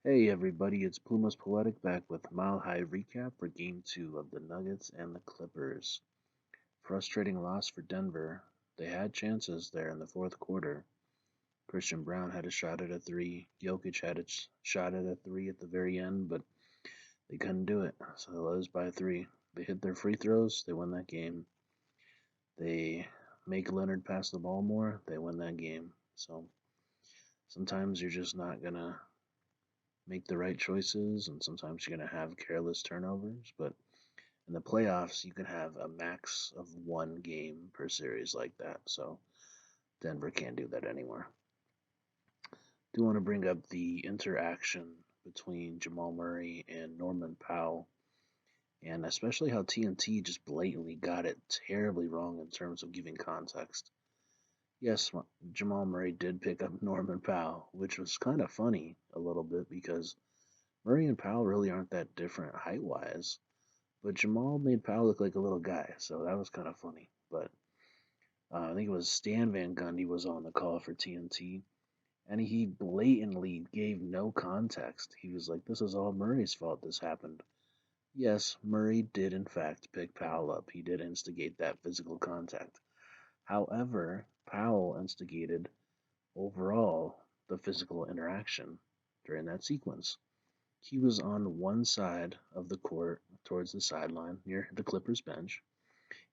Hey everybody, it's Plumas Poetic back with Mile High recap for Game 2 of the Nuggets and the Clippers. Frustrating loss for Denver. They had chances there in the fourth quarter. Christian Brown had a shot at a three. Jokic had a shot at a three at the very end, but they couldn't do it, so they lose by three. They hit their free throws, they win that game. They make Leonard pass the ball more, they win that game. So sometimes you're just not gonna make the right choices, and sometimes you're going to have careless turnovers. But in the playoffs, you can have a max of one game per series like that. So Denver can't do that anymore. Do want to bring up the interaction between Jamal Murray and Norman Powell, and especially how TNT just blatantly got it terribly wrong in terms of giving context. Yes, Jamal Murray did pick up Norman Powell, which was kind of funny a little bit because Murray and Powell really aren't that different height wise, but Jamal made Powell look like a little guy, so that was kind of funny. But I think it was Stan Van Gundy was on the call for TNT, and he blatantly gave no context. He was like, "This is all Murray's fault. This happened." Yes, Murray did in fact pick Powell up. He did instigate that physical contact. However, Powell instigated overall the physical interaction during that sequence. He was on one side of the court towards the sideline near the Clippers bench.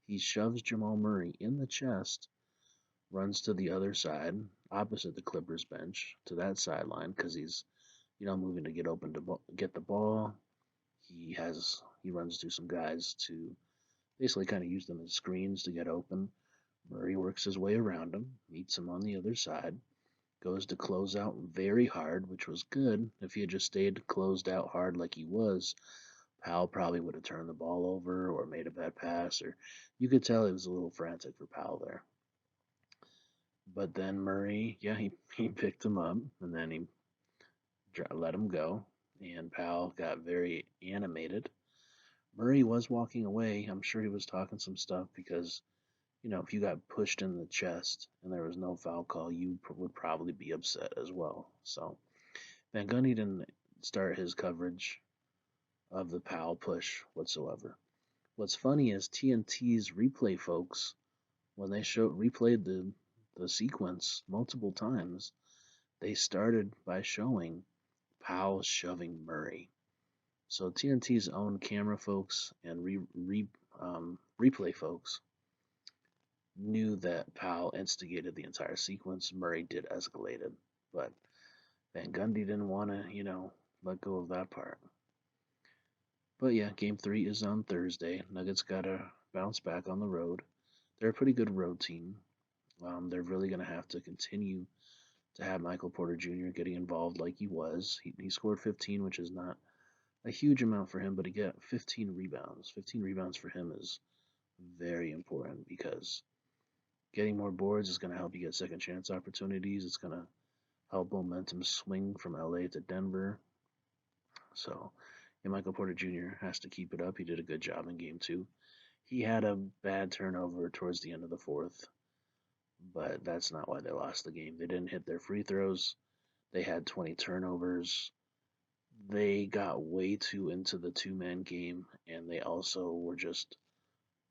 He shoves Jamal Murray in the chest, runs to the other side, opposite the Clippers bench, to that sideline because he's, moving to get open to get the ball. He runs through some guys to basically kind of use them as screens to get open. Murray works his way around him, meets him on the other side, goes to close out very hard, which was good. If he had just stayed closed out hard like he was, Powell probably would have turned the ball over or made a bad pass, or you could tell he was a little frantic for Powell there. But then Murray, yeah, he picked him up and then he let him go, and Powell got very animated. Murray was walking away. I'm sure he was talking some stuff because, if you got pushed in the chest and there was no foul call, you would probably be upset as well. So Van Gundy didn't start his coverage of the Powell push whatsoever. What's funny is TNT's replay folks, when they replayed the sequence multiple times, they started by showing Powell shoving Murray. So TNT's own camera folks and replay folks knew that Powell instigated the entire sequence. Murray did escalate it, but Van Gundy didn't want to, let go of that part. But yeah, Game 3 is on Thursday. Nuggets got to bounce back on the road. They're a pretty good road team. They're really going to have to continue to have Michael Porter Jr. getting involved like he was. He scored 15, which is not a huge amount for him, but he got 15 rebounds. 15 rebounds for him is very important because getting more boards is going to help you get second chance opportunities. It's going to help momentum swing from LA to Denver. So, yeah, Michael Porter Jr. has to keep it up. He did a good job in game two. He had a bad turnover towards the end of the fourth, but that's not why they lost the game. They didn't hit their free throws. They had 20 turnovers. They got way too into the two-man game, and they also were just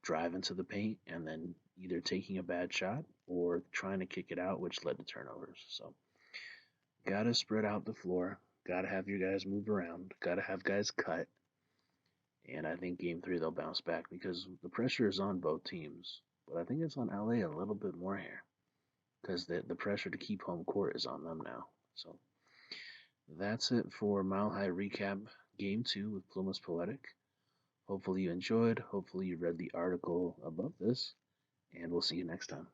driving to the paint and then either taking a bad shot or trying to kick it out, which led to turnovers. So, gotta spread out the floor. Gotta have your guys move around. Gotta have guys cut. And I think game three they'll bounce back because the pressure is on both teams. But I think it's on LA a little bit more here because the pressure to keep home court is on them now. So that's it for Mile High Recap Game 2 with Plumas Poetic. Hopefully you enjoyed. Hopefully you read the article above this. And we'll see you next time.